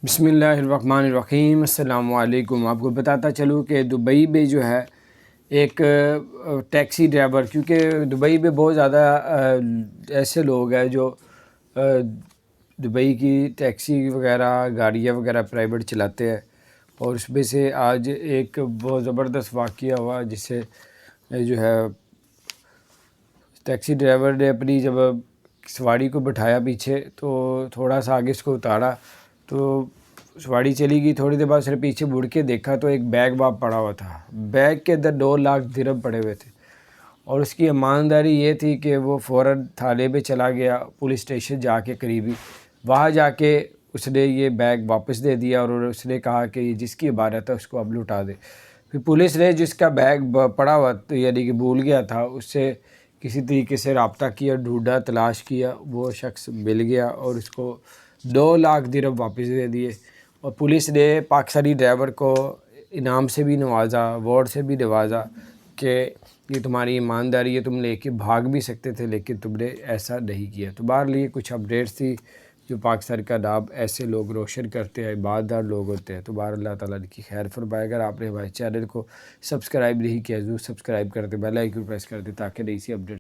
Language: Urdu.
بسم اللہ الرحمن الرحیم۔ السلام علیکم۔ آپ کو بتاتا چلوں کہ دبئی میں جو ہے ایک ٹیکسی ڈرائیور، کیونکہ دبئی میں بہت زیادہ ایسے لوگ ہیں جو دبئی کی ٹیکسی وغیرہ گاڑیاں وغیرہ پرائیویٹ چلاتے ہیں، اور اس میں سے آج ایک بہت زبردست واقعہ ہوا جس سے جو ہے ٹیکسی ڈرائیور نے اپنی جب سواری کو بٹھایا پیچھے تو تھوڑا سا آگے اس کو اتارا تو سواری چلی گئی۔ تھوڑی دیر بعد اس نے پیچھے مڑ کے دیکھا تو ایک بیگ وہاں پڑا ہوا تھا، بیگ کے اندر 2 لاکھ درہم پڑے ہوئے تھے، اور اس کی ایمانداری یہ تھی کہ وہ فوراً تھانے میں چلا گیا، پولیس اسٹیشن جا کے قریبی، وہاں جا کے اس نے یہ بیگ واپس دے دیا، اور اس نے کہا کہ یہ جس کی عبارت ہے اس کو اب لوٹا دے۔ پھر پولیس نے جس کا بیگ پڑا ہوا یعنی کہ بھول گیا تھا، اس سے کسی طریقے سے رابطہ کیا، ڈھونڈا، تلاش کیا، وہ شخص مل گیا اور اس کو 2 لاکھ درہم واپس دے دیے۔ اور پولیس نے پاکستانی ڈرائیور کو انعام سے بھی نوازا، ایوارڈ سے بھی نوازا کہ یہ تمہاری ایمانداری ہے، تم لے کے بھاگ بھی سکتے تھے لیکن تم نے ایسا نہیں کیا۔ تو بہرحال یہ کچھ اپڈیٹس تھی جو پاکستان کا نام ایسے لوگ روشن کرتے ہیں، ایماندار لوگ ہوتے ہیں۔ تو بہرحال اللہ تعالیٰ ان کی خیر فرمائے۔ اگر آپ نے ہمارے چینل کو سبسکرائب نہیں کیا ضرور سبسکرائب کر دیں، بیل آئیکن پریس کر دیں تاکہ نئی سی اپڈیٹ